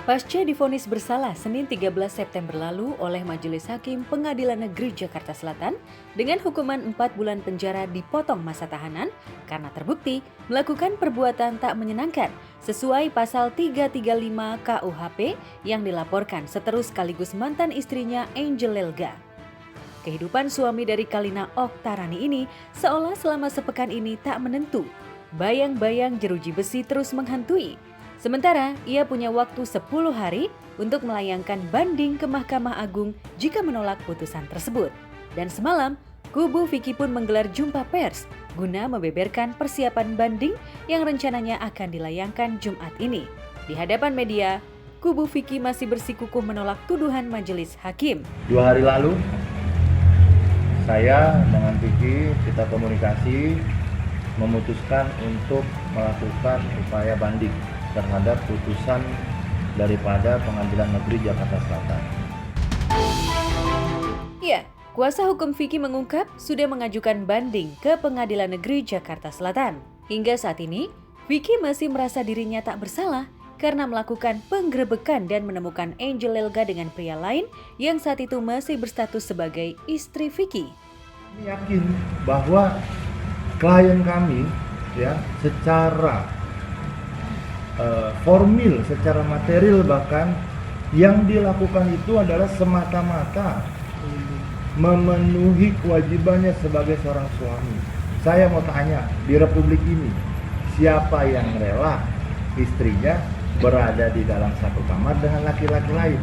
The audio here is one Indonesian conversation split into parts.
Pasca divonis bersalah Senin 13 September lalu oleh Majelis Hakim Pengadilan Negeri Jakarta Selatan dengan hukuman 4 bulan penjara dipotong masa tahanan karena terbukti melakukan perbuatan tak menyenangkan sesuai pasal 335 KUHP yang dilaporkan seterus sekaligus mantan istrinya Angel Lelga. Kehidupan suami dari Kalina Oktarani ini seolah selama sepekan ini tak menentu. Bayang-bayang jeruji besi terus menghantui. Sementara ia punya waktu 10 hari untuk melayangkan banding ke Mahkamah Agung jika menolak putusan tersebut. Dan semalam, kubu Vicky pun menggelar jumpa pers guna membeberkan persiapan banding yang rencananya akan dilayangkan Jumat ini. Di hadapan media, kubu Vicky masih bersikukuh menolak tuduhan majelis hakim. 2 hari lalu, saya dengan Vicky kita komunikasi memutuskan untuk melakukan upaya banding terhadap putusan daripada Pengadilan Negeri Jakarta Selatan. Ya, kuasa hukum Vicky mengungkap sudah mengajukan banding ke Pengadilan Negeri Jakarta Selatan. Hingga saat ini, Vicky masih merasa dirinya tak bersalah karena melakukan penggerebekan dan menemukan Angel Lelga dengan pria lain yang saat itu masih berstatus sebagai istri Vicky. Yakin bahwa klien kami ya secara formil, secara material bahkan yang dilakukan itu adalah semata-mata memenuhi kewajibannya sebagai seorang suami. Saya mau tanya, di Republik ini siapa yang rela istrinya berada di dalam satu kamar dengan laki-laki lain?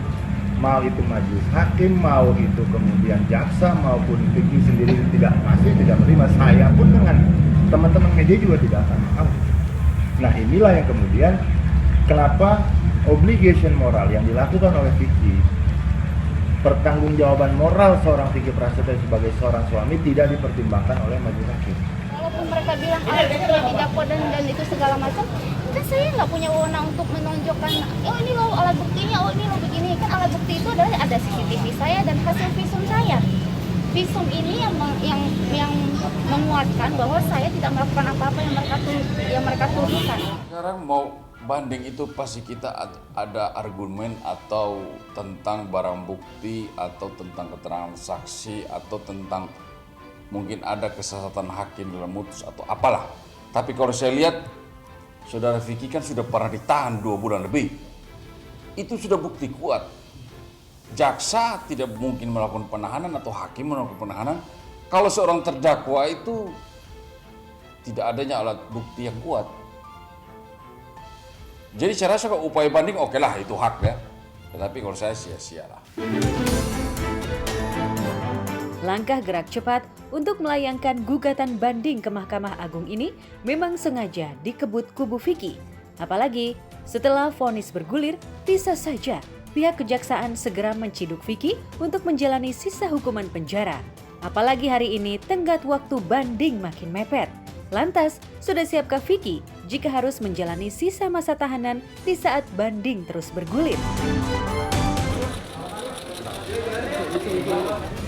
Mau itu majelis hakim, mau itu kemudian jaksa, maupun Vicky sendiri tidak menerima. Saya pun dengan teman-teman media juga tidak akan mau. Nah, inilah yang kemudian kenapa obligation moral yang dilakukan oleh Vicky, pertanggungjawaban moral seorang Vicky Prasetyo sebagai seorang suami tidak dipertimbangkan oleh majelis hakim. Walaupun mereka bilang alat bukti didakwa dan itu segala macam, kan saya nggak punya wewenang untuk menunjukkan, oh ini loh alat buktinya, oh ini loh begini. Kan alat bukti itu adalah ada CCTV saya dan hasil visum saya. Visum ini yang menguatkan bahwa saya tidak melakukan apa-apa yang mereka tuduhkan. Sekarang mau banding itu pasti kita ada argumen atau tentang barang bukti atau tentang keterangan saksi atau tentang mungkin ada kesesatan hakim dalam mutus atau apalah. Tapi kalau saya lihat saudara Vicky kan sudah pernah ditahan 2 bulan lebih. Itu sudah bukti kuat. Jaksa tidak mungkin melakukan penahanan atau hakim melakukan penahanan kalau seorang terdakwa itu tidak adanya alat bukti yang kuat. Jadi saya rasa kalau upaya banding oke lah, itu hak ya. Tetapi kalau saya sia-sia lah. Langkah gerak cepat untuk melayangkan gugatan banding ke Mahkamah Agung ini memang sengaja dikebut kubu Vicky. Apalagi setelah vonis bergulir, bisa saja pihak kejaksaan segera menciduk Vicky untuk menjalani sisa hukuman penjara. Apalagi hari ini tenggat waktu banding makin mepet. Lantas, sudah siapkah Vicky jika harus menjalani sisa masa tahanan di saat banding terus bergulir?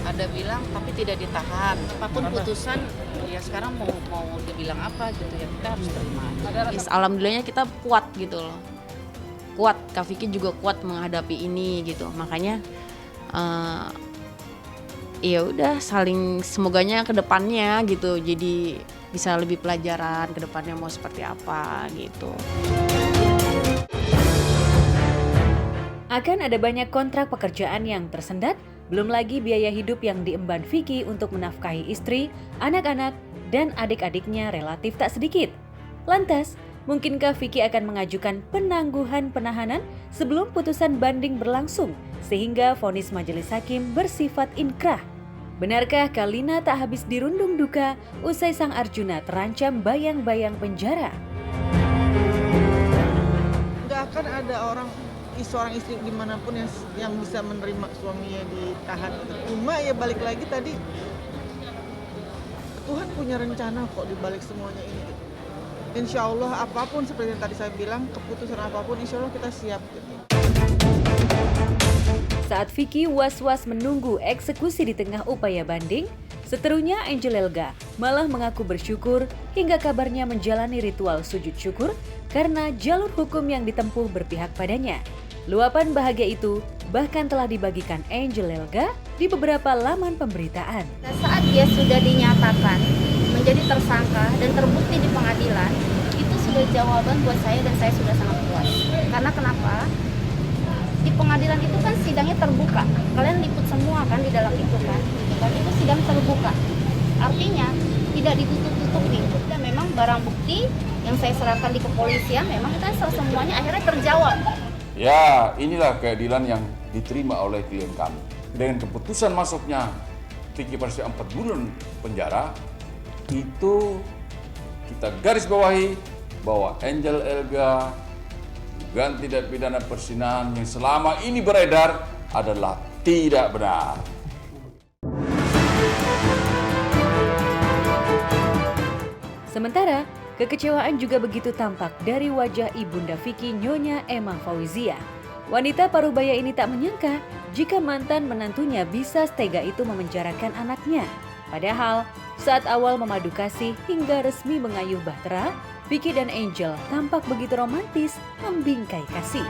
Ada bilang tapi tidak ditahan. Apapun putusan, ya sekarang mau dibilang apa gitu ya, kita harus terima. Alhamdulillahnya kita kuat gitu loh. Kuat, Kak Vicky juga kuat menghadapi ini gitu. Makanya ya udah saling semoganya ke depannya gitu. Jadi bisa lebih pelajaran ke depannya mau seperti apa gitu. Akan ada banyak kontrak pekerjaan yang tersendat, belum lagi biaya hidup yang diemban Vicky untuk menafkahi istri, anak-anak, dan adik-adiknya relatif tak sedikit. Lantas, mungkinkah Vicky akan mengajukan penangguhan penahanan sebelum putusan banding berlangsung sehingga vonis majelis hakim bersifat inkrah? Benarkah Kalina tak habis dirundung duka usai sang Arjuna terancam bayang-bayang penjara? Nggak akan ada seorang istri dimanapun yang bisa menerima suaminya ditahan. Cuma ya balik lagi tadi, Tuhan punya rencana kok dibalik semuanya ini. Insya Allah apapun seperti yang tadi saya bilang, keputusan apapun insya Allah kita siap. Saat Vicky was-was menunggu eksekusi di tengah upaya banding, seterunya Angel Lelga malah mengaku bersyukur hingga kabarnya menjalani ritual sujud syukur karena jalur hukum yang ditempuh berpihak padanya. Luapan bahagia itu bahkan telah dibagikan Angel Elga di beberapa laman pemberitaan. Saat dia sudah dinyatakan menjadi tersangka dan terbukti di pengadilan, itu sudah jawaban buat saya dan saya sudah sangat puas. Karena kenapa? Di pengadilan itu kan sidangnya terbuka. Kalian liput semua kan di dalam itu kan. Itu sidang terbuka. Artinya tidak ditutup-tutupi. Dan memang barang bukti yang saya serahkan di kepolisian memang kan semuanya akhirnya terjawab. Ya, inilah keadilan yang diterima oleh klien kami. Dengan keputusan masuknya Vicky Prasetyo 4 bulan penjara, itu kita garis bawahi bahwa Angel Elga dugaan tindak pidana perzinahan yang selama ini beredar adalah tidak benar. Sementara, kekecewaan juga begitu tampak dari wajah ibunda Vicky, Nyonya Emma Fauzia. Wanita parubaya ini tak menyangka jika mantan menantunya bisa setega itu memenjarakan anaknya. Padahal, saat awal memadu kasih hingga resmi mengayuh bahtera, Vicky dan Angel tampak begitu romantis membingkai kasih.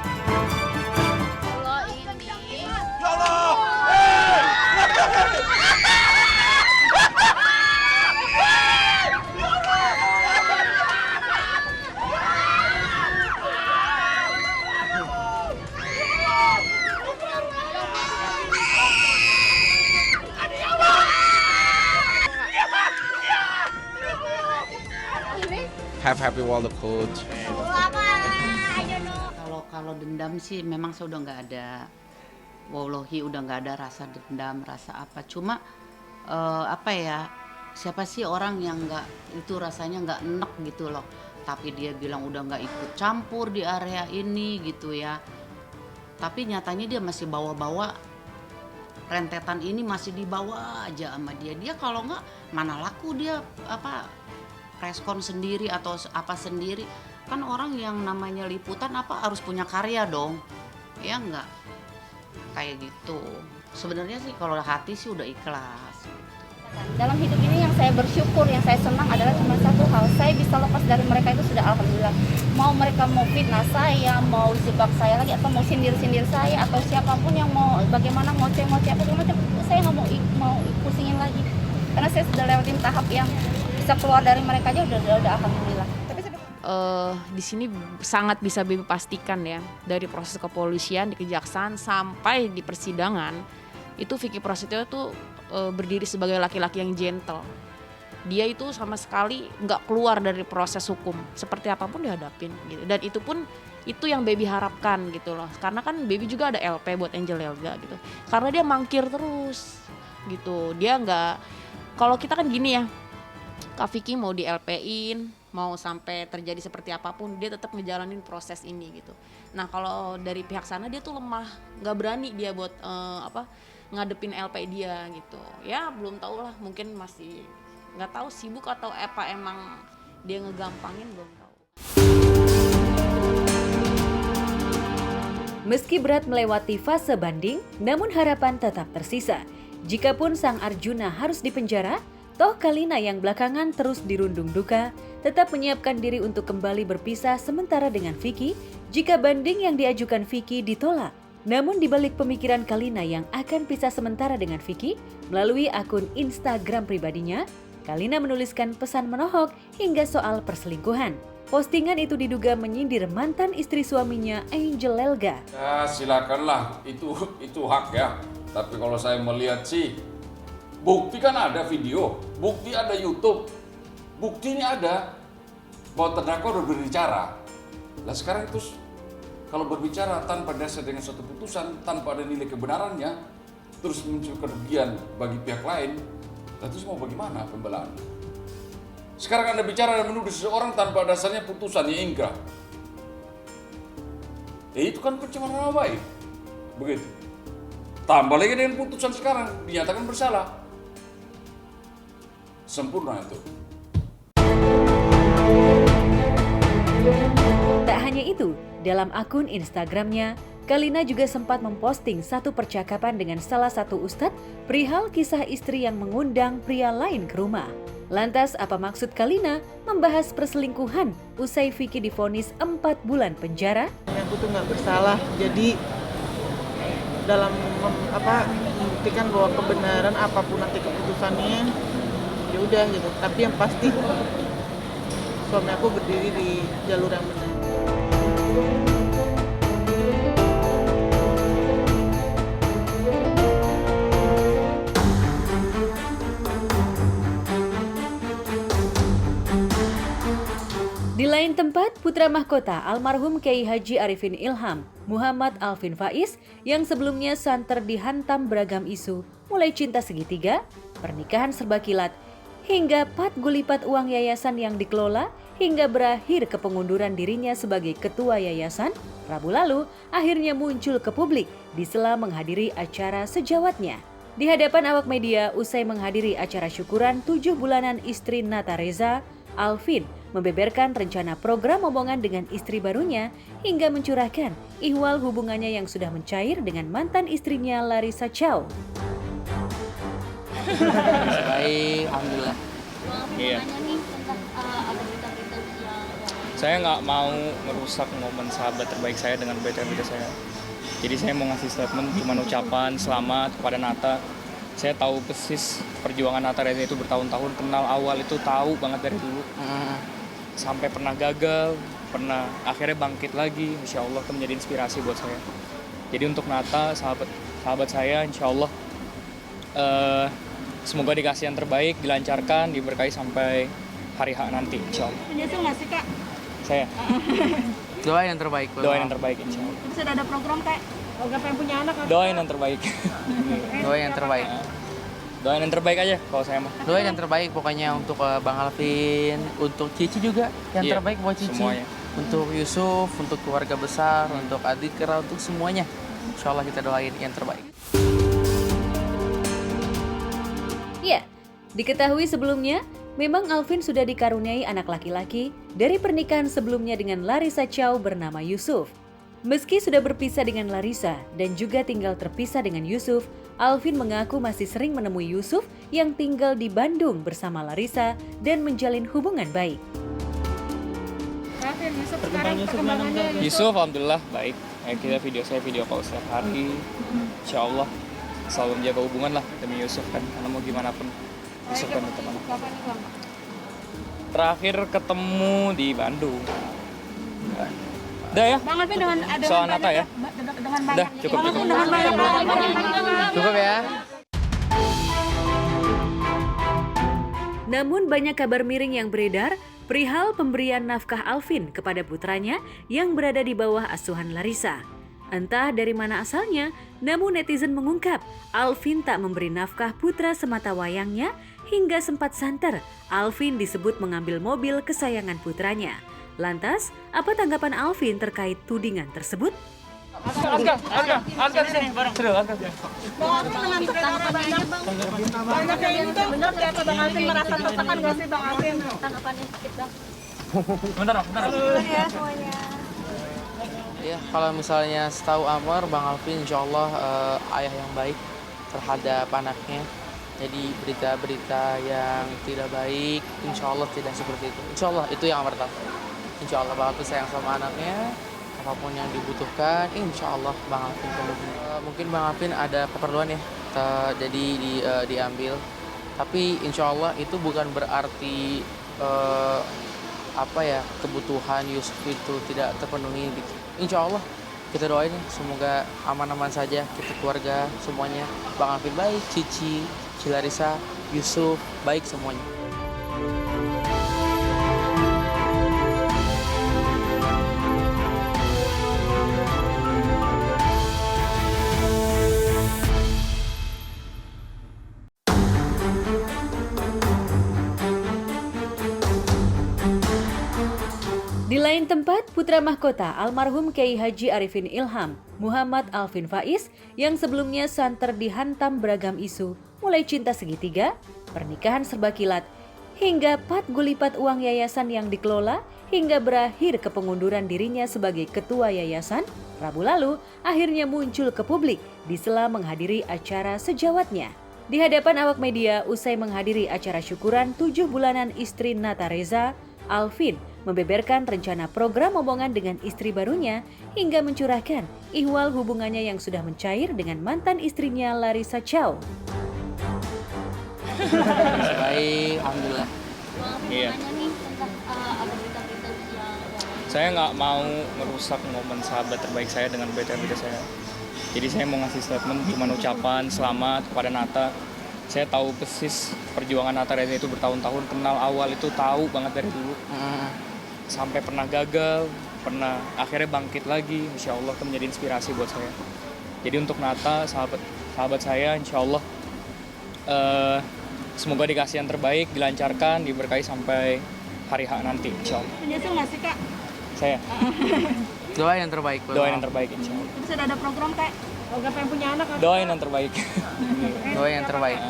Have happy while the coach. Kalau dendam sih memang saya udah nggak ada, wallahi udah nggak ada rasa dendam, rasa apa. Cuma apa ya, siapa sih orang yang nggak itu rasanya nggak enek gitu loh. Tapi dia bilang udah nggak ikut campur di area ini gitu ya. Tapi nyatanya dia masih bawa-bawa rentetan ini, masih dibawa aja sama dia. Dia kalau nggak mana laku dia apa respon sendiri atau apa sendiri. Kan orang yang namanya liputan apa harus punya karya dong, ya enggak kayak gitu. Sebenarnya sih kalau hati sih udah ikhlas. Dalam hidup ini yang saya bersyukur, yang saya senang adalah cuma satu hal, saya bisa lepas dari mereka itu sudah alhamdulillah. Mau mereka mau fitnah saya, mau jebak saya lagi, atau mau sindir-sindir saya, atau siapapun yang mau bagaimana ngoceh-ngoceh apa macam, saya nggak mau pusingin lagi. Karena saya sudah lewatin tahap yang bisa keluar dari mereka aja udah alhamdulillah. Di sini sangat bisa Bibi pastikan ya, dari proses kepolisian di kejaksaan sampai di persidangan itu Vicky Prasetyo itu berdiri sebagai laki-laki yang gentle. Dia itu sama sekali nggak keluar dari proses hukum, seperti apapun dihadapin gitu. Dan itu pun itu yang Baby harapkan gitu loh, karena kan Baby juga ada LP buat Angel Elga gitu, karena dia mangkir terus gitu. Dia nggak, kalau kita kan gini ya, Kak Vicky mau di LP-in, mau sampai terjadi seperti apapun, dia tetap ngejalanin proses ini gitu. Nah kalau dari pihak sana dia tuh lemah, nggak berani dia buat ngadepin LP dia gitu. Ya belum tahu lah, mungkin masih nggak tahu sibuk atau apa emang dia ngegampangin, belum tahu. Meski berat melewati fase banding, namun harapan tetap tersisa. Jikapun sang Arjuna harus dipenjara, toh Kalina yang belakangan terus dirundung duka tetap menyiapkan diri untuk kembali berpisah sementara dengan Vicky jika banding yang diajukan Vicky ditolak. Namun di balik pemikiran Kalina yang akan pisah sementara dengan Vicky, melalui akun Instagram pribadinya, Kalina menuliskan pesan menohok hingga soal perselingkuhan. Postingan itu diduga menyindir mantan istri suaminya Angel Elga. Ya silakanlah, itu hak ya. Tapi kalau saya melihat sih, bukti kan ada video, bukti ada YouTube, buktinya ada bahwa terdakwa udah berbicara. Nah sekarang itu kalau berbicara tanpa dasar dengan suatu putusan, tanpa ada nilai kebenarannya, terus muncul kerugian bagi pihak lain, terus mau bagaimana pembelaan? Sekarang Anda bicara dan menuduh seseorang tanpa dasarnya putusan yang ingkrah. Ya itu kan pencemaran nama baik. Begitu. Tambah lagi dengan putusan sekarang, dinyatakan bersalah. Sempurna itu. Tak hanya itu, dalam akun Instagramnya, Kalina juga sempat memposting satu percakapan dengan salah satu ustadz perihal kisah istri yang mengundang pria lain ke rumah. Lantas apa maksud Kalina membahas perselingkuhan usai Vicky divonis 4 bulan penjara? Aku tuh nggak bersalah, jadi dalam membuktikan bahwa kebenaran apapun nanti keputusannya, ya udah gitu. Tapi yang pasti suami aku berdiri di jalur yang benar. Di lain tempat, putra mahkota almarhum Kiai Haji Arifin Ilham, Muhammad Alvin Faiz, yang sebelumnya santer dihantam beragam isu, mulai cinta segitiga, pernikahan serba kilat, hingga pat gulipat uang yayasan yang dikelola, hingga berakhir ke pengunduran dirinya sebagai ketua yayasan, Rabu lalu akhirnya muncul ke publik di sela menghadiri acara sejawatnya. Di hadapan awak media usai menghadiri acara syukuran 7 bulanan istri Nata Reza, Alvin membeberkan rencana program omongan dengan istri barunya hingga mencurahkan ihwal hubungannya yang sudah mencair dengan mantan istrinya Larissa Chow. Baik, alhamdulillah. Iya. Saya nggak mau merusak momen sahabat terbaik saya dengan berita-berita saya. Jadi saya mau ngasih statement, cuma ucapan selamat kepada Nata. Saya tahu persis perjuangan Nata Reza itu bertahun-tahun, kenal awal itu tahu banget dari dulu. Sampai pernah gagal, pernah akhirnya bangkit lagi. Insya Allah itu menjadi inspirasi buat saya. Jadi untuk Nata, sahabat saya, insya Allah semoga dikasih yang terbaik, dilancarkan, diberkahi sampai hari H nanti, insya Allah. Menyusul nggak sih Kak? Saya Doain yang terbaik. doain yang terbaik, insya Allah. Sudah ada program Kak? Program yang punya anak? Doain yang terbaik. Doain yang terbaik. Doain yang terbaik aja kalau saya mah. Doain yang terbaik pokoknya untuk Bang Alvin, untuk Cici juga yang Iya, terbaik buat Cici. semuanya. Untuk Yusuf, untuk keluarga besar, untuk adik Kera, untuk semuanya. Insya Allah kita doain yang terbaik. Ya, diketahui sebelumnya, memang Alvin sudah dikaruniai anak laki-laki dari pernikahan sebelumnya dengan Larissa Chow bernama Yusuf. Meski sudah berpisah dengan Larissa dan juga tinggal terpisah dengan Yusuf, Alvin mengaku masih sering menemui Yusuf yang tinggal di Bandung bersama Larissa dan menjalin hubungan baik. Alvin, Yusuf sekarang perkembangannya Yusuf, alhamdulillah baik. Kita saya video call setiap hari. Insya Allah selalu menjaga hubungan lah demi Yusuf kan, karena mau gimana pun Yusuf kan tetap anak. kapan nih Bang? Terakhir ketemu di Bandung. Udah ya? Bang Alvin dengan Soal Nata ya? dengan banyak. Udah, cukup. Bang Alvin dengan banyak. Cukup ya. Namun banyak kabar miring yang beredar perihal pemberian nafkah Alvin kepada putranya yang berada di bawah asuhan Larissa. Entah dari mana asalnya, namun netizen mengungkap Alvin tak memberi nafkah putra semata wayangnya hingga sempat santer Alvin disebut mengambil mobil kesayangan putranya. Lantas, apa tanggapan Alvin terkait tudingan tersebut? Angkat sini bareng. Seru, angkat. Bang Alvin dengan terkenal banyak yang ini kan benar kayak Bang Alvin merasa tertekan nggak sih Bang Alvin? Tanggapannya sedikit Bang. Bentar. Ya semuanya. Ya, kalau misalnya setahu Amar, Bang Alvin insya Allah ayah yang baik terhadap anaknya. Jadi berita-berita yang tidak baik, insya Allah tidak seperti itu. Insya Allah itu yang Amar tahu. Insya Allah Bang Alvin sayang sama anaknya, apapun yang dibutuhkan, insya Allah Bang Alvin penuhi. Mungkin Bang Alvin ada keperluan ya, jadi diambil. Tapi insya Allah itu bukan berarti kebutuhan Yusuf itu tidak terpenuhi. Insya Allah kita doain semoga aman-aman saja kita keluarga semuanya. Bang Alvin baik, Cici, Larissa, Yusuf baik semuanya. Di lain tempat, putra mahkota almarhum Kiai Haji Arifin Ilham, Muhammad Alvin Faiz, yang sebelumnya santer dihantam beragam isu, mulai cinta segitiga, pernikahan serba kilat, hingga pat gulipat uang yayasan yang dikelola, hingga berakhir ke pengunduran dirinya sebagai ketua yayasan, Rabu lalu akhirnya muncul ke publik di sela menghadiri acara sejawatnya. Di hadapan awak media usai menghadiri acara syukuran 7 bulanan istri Nata Reza, Alvin membeberkan rencana program omongan dengan istri barunya hingga mencurahkan ihwal hubungannya yang sudah mencair dengan mantan istrinya Larissa Chow. Baik, alhamdulillah. Iya. Saya nggak mau merusak momen sahabat terbaik saya dengan berita-berita saya. Jadi saya mau ngasih statement, cuma ucapan selamat kepada Nata. Saya tahu persis perjuangan Nata Reza itu bertahun-tahun, kenal awal itu tahu banget dari dulu. Sampai pernah gagal, pernah akhirnya bangkit lagi. Insya Allah itu menjadi inspirasi buat saya. Jadi untuk Nata, sahabat saya, insya Allah semoga dikasih yang terbaik, dilancarkan, diberkahi sampai hari H nanti, insya Allah. Menyusul nggak sih Kak? Saya Doa yang terbaik. doain yang terbaik, insya Allah. Itu sudah ada program Kak? Program yang punya anak? Doain yang terbaik. Doa yang terbaik.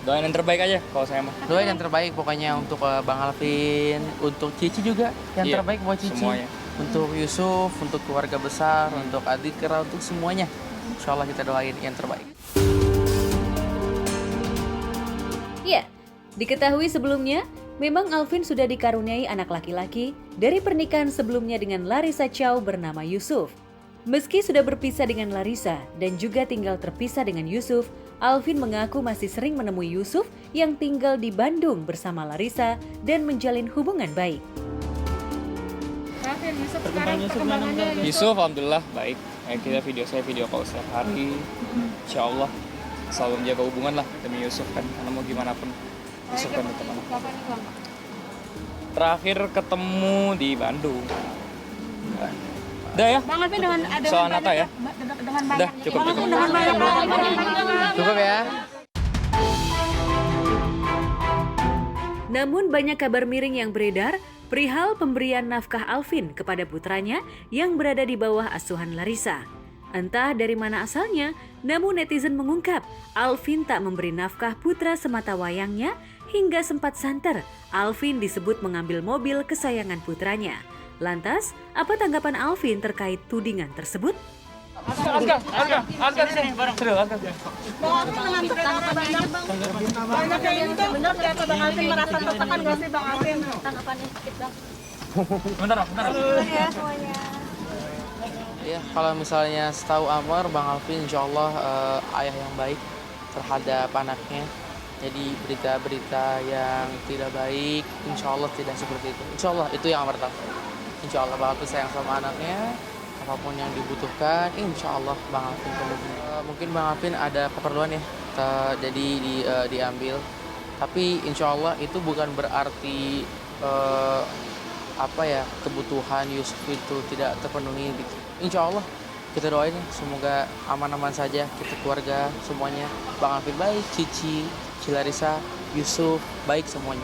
Doain yang terbaik aja kalau saya mah. Doa yang terbaik pokoknya untuk Bang Alvin, untuk Cici juga yang Iya, terbaik buat Cici. semuanya. Untuk Yusuf, untuk keluarga besar, untuk Adikra, untuk semuanya. Insya Allah kita doain yang terbaik. Ya, diketahui sebelumnya, memang Alvin sudah dikaruniai anak laki-laki dari pernikahan sebelumnya dengan Larissa Chow bernama Yusuf. Meski sudah berpisah dengan Larissa dan juga tinggal terpisah dengan Yusuf, Alvin mengaku masih sering menemui Yusuf yang tinggal di Bandung bersama Larissa dan menjalin hubungan baik. Alvin, Yusuf sekarang perkembangannya Yusuf, alhamdulillah baik. Saya video call setiap hari. Insya Allah selalu menjaga hubungan lah demi Yusuf kan, karena mau gimana pun Yusuf kan tetap anak. Terakhir ketemu di Bandung. Udah ya? Bang Alvin dengan Soal Nata ya? dengan Udah, cukup. dengan banyak. Cukup ya. Namun banyak kabar miring yang beredar perihal pemberian nafkah Alvin kepada putranya yang berada di bawah asuhan Larissa. Entah dari mana asalnya, namun netizen mengungkap Alvin tak memberi nafkah putra semata wayangnya hingga sempat santer Alvin disebut mengambil mobil kesayangan putranya. Lantas, apa tanggapan Alvin terkait tudingan tersebut? Bang Alvin dengan tanggapannya banyak yang itu benar nggak Bang Alvin merasa tertekan nggak sih Bang Alvin? Tanggapannya sedikit Bang. Bentar. Ya semuanya. Ya, kalau misalnya setahu Amar, Bang Alvin insya Allah ayah yang baik terhadap anaknya. Jadi berita-berita yang tidak baik, insya Allah tidak seperti itu. Insya Allah itu yang Amar tahu. Insya Allah Bang Alvin sayang sama anaknya, apapun yang dibutuhkan, insya Allah Bang Alvin penuhi. Mungkin Bang Alvin ada keperluan ya, jadi diambil. Tapi insya Allah itu bukan berarti kebutuhan Yusuf itu tidak terpenuhi. Insya Allah kita doain ya, semoga aman-aman saja kita keluarga semuanya. Bang Alvin baik, Cici, Larissa, Yusuf baik semuanya.